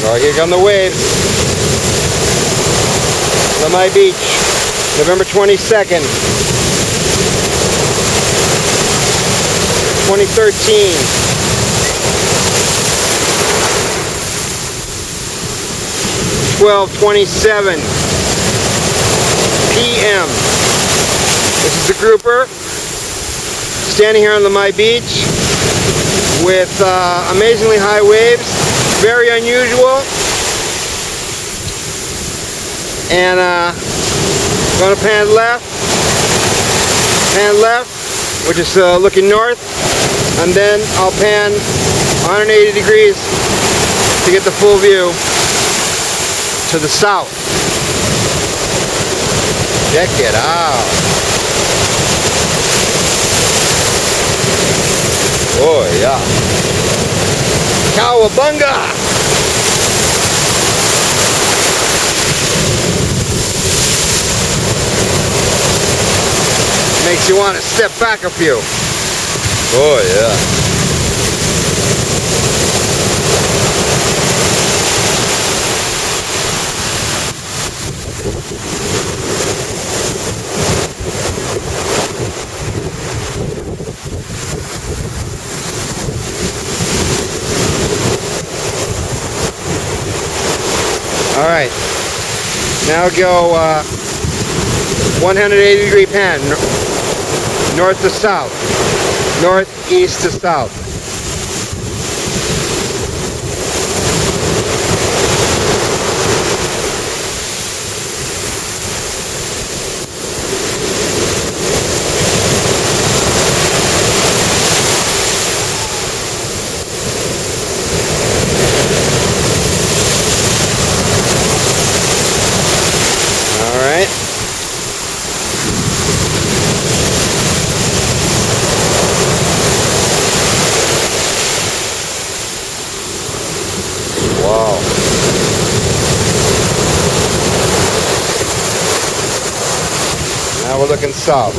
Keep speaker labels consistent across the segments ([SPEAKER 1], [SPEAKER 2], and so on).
[SPEAKER 1] All right, here come the waves. Lamai Beach, November 22nd, 2013. $12:27 p.m. This is the grouper standing here on Lamai Beach with amazingly high waves, very unusual. And going to pan left, which is looking north, and then I'll pan 180 degrees to get the full view to the south. Check it out. Oh yeah. Cowabunga! Makes you want to step back a few. Oh yeah. All right, now go 180 degree pan, north to south, northeast to south. Wow. Now we're looking south.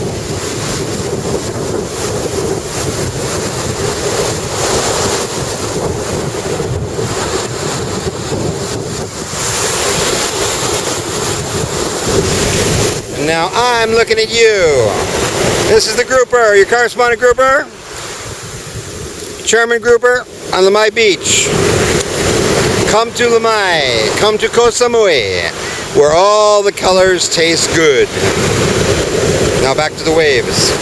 [SPEAKER 1] And now I'm looking at you. This is the grouper, your correspondent grouper, chairman grouper on Lamai Beach. Come to Lamai, come to Koh Samui, where all the colors taste good. Now back to the waves.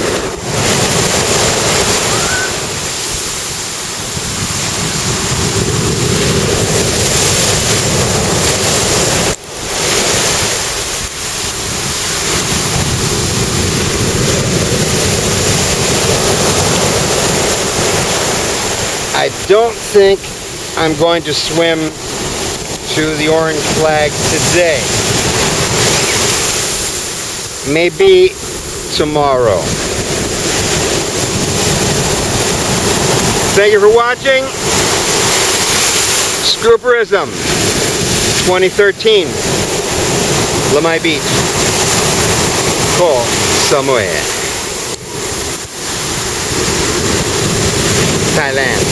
[SPEAKER 1] I don't think I'm going to swim to the orange flag today. Maybe tomorrow. Thank you for watching. Scooperism 2013. Lamai Beach. Koh Samui, Thailand.